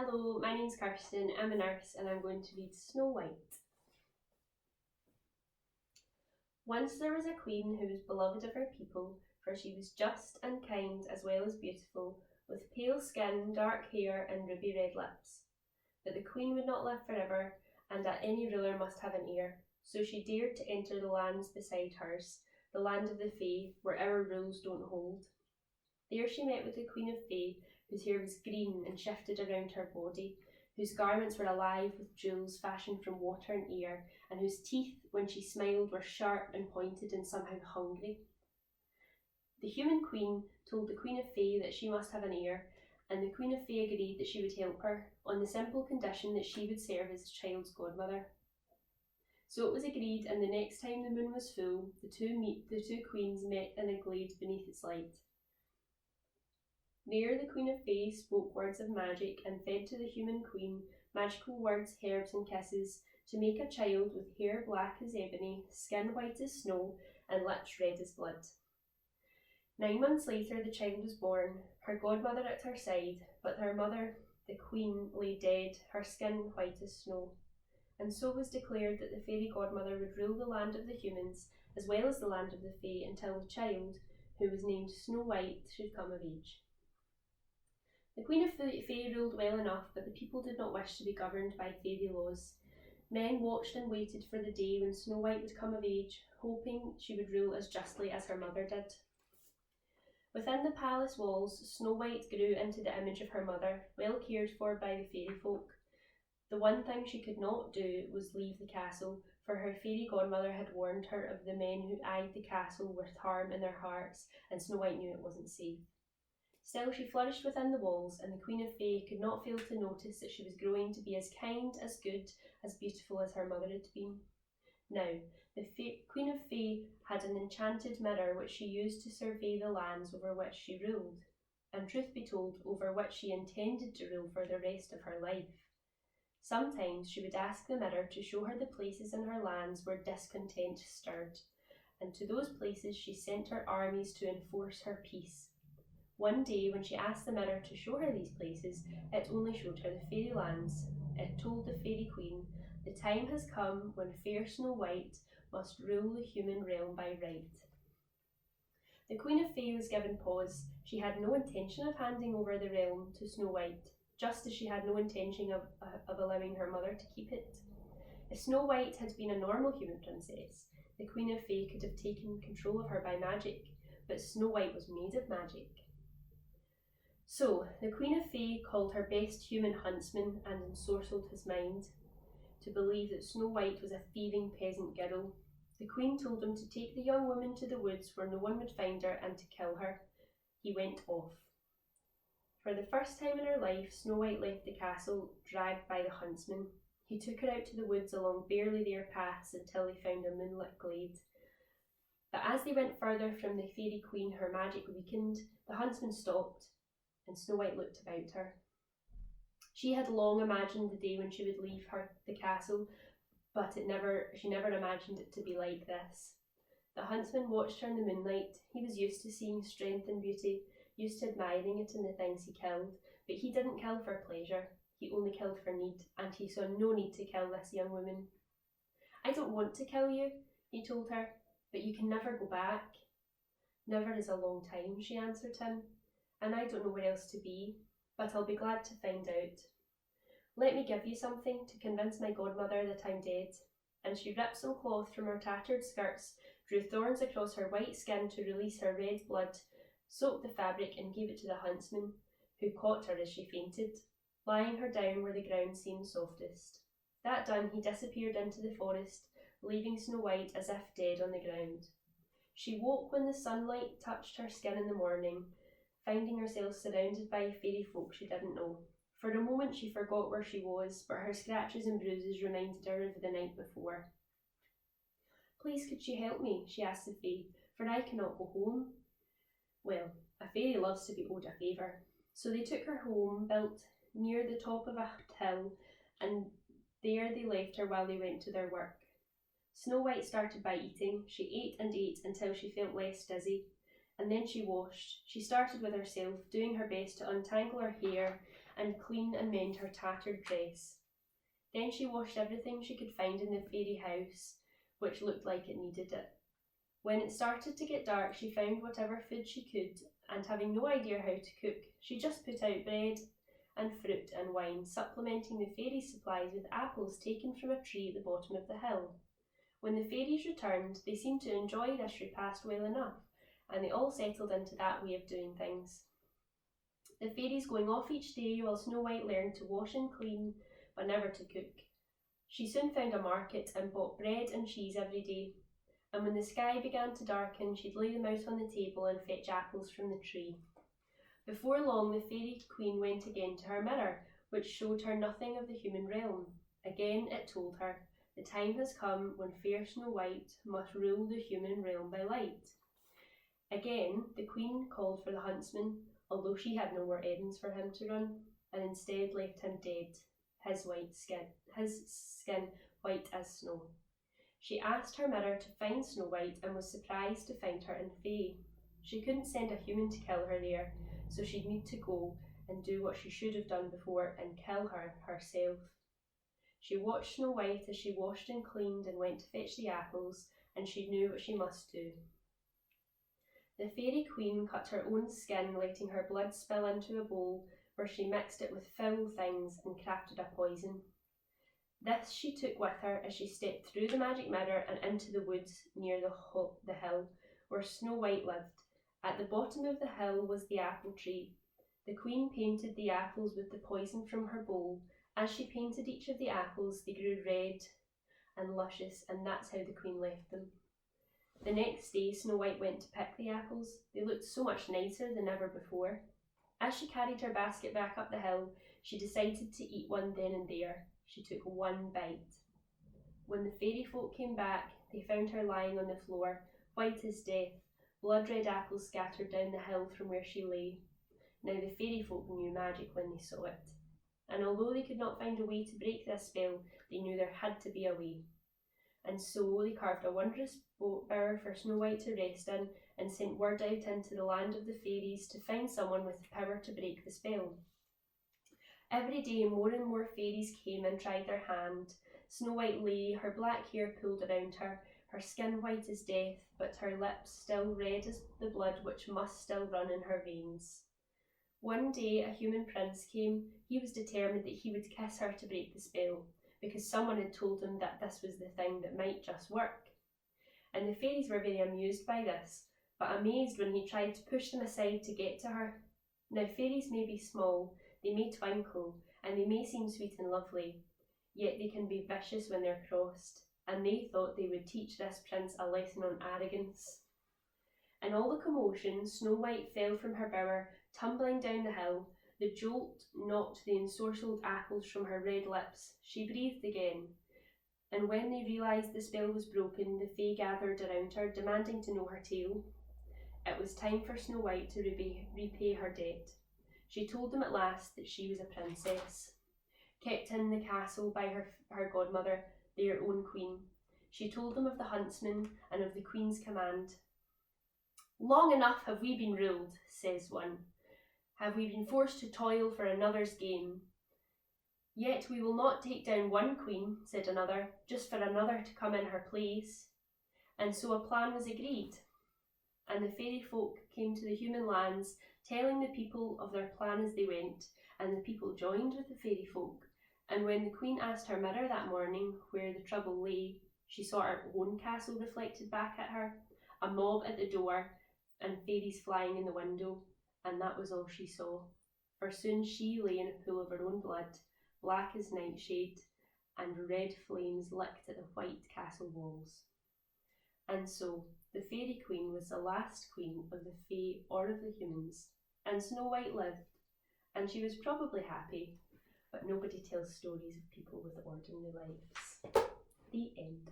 Hello, my name's Kirsten, I'm a nurse and I'm going to read Snow White. Once there was a queen who was beloved of her people, for she was just and kind as well as beautiful, with pale skin, dark hair and ruby red lips. But the queen would not live forever, and that any ruler must have an heir, so she dared to enter the lands beside hers, the land of the Fae, where our rules don't hold. There she met with the Queen of Fae, whose hair was green and shifted around her body, whose garments were alive with jewels fashioned from water and air, and whose teeth, when she smiled, were sharp and pointed and somehow hungry. The human queen told the Queen of Fae that she must have an heir, and the Queen of Fae agreed that she would help her, on the simple condition that she would serve as the child's godmother. So it was agreed, and the next time the moon was full, the two queens met in a glade beneath its light. There the Queen of Fae spoke words of magic and fed to the human queen magical words, herbs and kisses to make a child with hair black as ebony, skin white as snow and lips red as blood. 9 months later the child was born, her godmother at her side, but her mother, the queen, lay dead, her skin white as snow. And so was declared that the fairy godmother would rule the land of the humans as well as the land of the Fae until the child, who was named Snow White, should come of age. The Queen of Fae ruled well enough, but the people did not wish to be governed by fairy laws. Men watched and waited for the day when Snow White would come of age, hoping she would rule as justly as her mother did. Within the palace walls, Snow White grew into the image of her mother, well cared for by the fairy folk. The one thing she could not do was leave the castle, for her fairy godmother had warned her of the men who eyed the castle with harm in their hearts, and Snow White knew it wasn't safe. Still, she flourished within the walls, and the Queen of Fae could not fail to notice that she was growing to be as kind, as good, as beautiful as her mother had been. Now, the Queen of Fae had an enchanted mirror which she used to survey the lands over which she ruled, and truth be told, over which she intended to rule for the rest of her life. Sometimes she would ask the mirror to show her the places in her lands where discontent stirred, and to those places she sent her armies to enforce her peace. One day, when she asked the mirror to show her these places, it only showed her the fairy lands. It told the fairy queen, "The time has come when fair Snow White must rule the human realm by right." The Queen of Fae was given pause. She had no intention of handing over the realm to Snow White, just as she had no intention of allowing her mother to keep it. If Snow White had been a normal human princess, the Queen of Fae could have taken control of her by magic, but Snow White was made of magic. So, the Queen of Fae called her best human huntsman and ensorcelled his mind to believe that Snow White was a thieving peasant girl. The Queen told him to take the young woman to the woods where no one would find her and to kill her. He went off. For the first time in her life, Snow White left the castle, dragged by the huntsman. He took her out to the woods along barely there paths until they found a moonlit glade. But as they went further from the fairy queen, her magic weakened. The huntsman stopped, and Snow White looked about her. She had long imagined the day when she would leave the castle, but she never imagined it to be like this. The huntsman watched her in the moonlight. He was used to seeing strength and beauty, used to admiring it in the things he killed, but he didn't kill for pleasure. He only killed for need, and he saw no need to kill this young woman. "I don't want to kill you," he told her, "but you can never go back." "Never is a long time," she answered him, "and I don't know where else to be, but I'll be glad to find out. Let me give you something to convince my godmother that I'm dead." And she ripped some cloth from her tattered skirts, drew thorns across her white skin to release her red blood, soaked the fabric and gave it to the huntsman, who caught her as she fainted, lying her down where the ground seemed softest. That done, he disappeared into the forest, leaving Snow White as if dead on the ground. She woke when the sunlight touched her skin in the morning, finding herself surrounded by fairy folk she didn't know. For a moment she forgot where she was, but her scratches and bruises reminded her of the night before. "Please, could you help me?" she asked the fae, "for I cannot go home." Well, a fairy loves to be owed a favour. So they took her home, built near the top of a hill, and there they left her while they went to their work. Snow White started by eating. She ate and ate until she felt less dizzy, and then she washed. She started with herself, doing her best to untangle her hair and clean and mend her tattered dress. Then she washed everything she could find in the fairy house, which looked like it needed it. When it started to get dark, she found whatever food she could, and having no idea how to cook, she just put out bread and fruit and wine, supplementing the fairies' supplies with apples taken from a tree at the bottom of the hill. When the fairies returned, they seemed to enjoy this repast well enough, and they all settled into that way of doing things. The fairies going off each day while Snow White learned to wash and clean, but never to cook. She soon found a market and bought bread and cheese every day, and when the sky began to darken, she'd lay them out on the table and fetch apples from the tree. Before long, the fairy queen went again to her mirror, which showed her nothing of the human realm. Again it told her, the time has come when fair Snow White must rule the human realm by light. Again the queen called for the huntsman, although she had no more errands for him to run, and instead left him dead, his skin white as snow. She asked her mirror to find Snow White and was surprised to find her in Fay. She couldn't send a human to kill her there, so she'd need to go and do what she should have done before and kill her herself. She watched Snow White as she washed and cleaned and went to fetch the apples, and she knew what she must do. The fairy queen cut her own skin, letting her blood spill into a bowl where she mixed it with foul things and crafted a poison. This she took with her as she stepped through the magic mirror and into the woods near the hill where Snow White lived. At the bottom of the hill was the apple tree. The queen painted the apples with the poison from her bowl. As she painted each of the apples, they grew red and luscious, and that's how the queen left them. The next day, Snow White went to pick the apples. They looked so much nicer than ever before. As she carried her basket back up the hill, she decided to eat one then and there. She took one bite. When the fairy folk came back, they found her lying on the floor, white as death, blood-red apples scattered down the hill from where she lay. Now the fairy folk knew magic when they saw it, and although they could not find a way to break this spell, they knew there had to be a way. And so they carved a wondrous bower for Snow White to rest in and sent word out into the land of the fairies to find someone with the power to break the spell. Every day more and more fairies came and tried their hand. Snow White lay, her black hair pulled around her, her skin white as death, but her lips still red as the blood which must still run in her veins. One day a human prince came. He was determined that he would kiss her to break the spell, because someone had told him that this was the thing that might just work. And the fairies were very amused by this, but amazed when he tried to push them aside to get to her. Now fairies may be small, they may twinkle, and they may seem sweet and lovely, yet they can be vicious when they're crossed, and they thought they would teach this prince a lesson on arrogance. In all the commotion, Snow White fell from her bower, tumbling down the hill. The jolt knocked the ensorcelled apples from her red lips. She breathed again, and when they realised the spell was broken, the Fae gathered around her, demanding to know her tale. It was time for Snow White to repay her debt. She told them at last that she was a princess, kept in the castle by her godmother, their own queen. She told them of the huntsman and of the queen's command. "Long enough have we been ruled," says one. "Have we been forced to toil for another's gain? Yet we will not take down one queen," said another, "just for another to come in her place." And so a plan was agreed, and the fairy folk came to the human lands, telling the people of their plan as they went, and the people joined with the fairy folk. And when the queen asked her mirror that morning where the trouble lay, she saw her own castle reflected back at her, a mob at the door, and fairies flying in the window, and that was all she saw. For soon she lay in a pool of her own blood, black as nightshade, and red flames licked at the white castle walls. And so the fairy queen was the last queen of the Fae or of the humans, and Snow White lived, and she was probably happy, but nobody tells stories of people with ordinary lives. The end.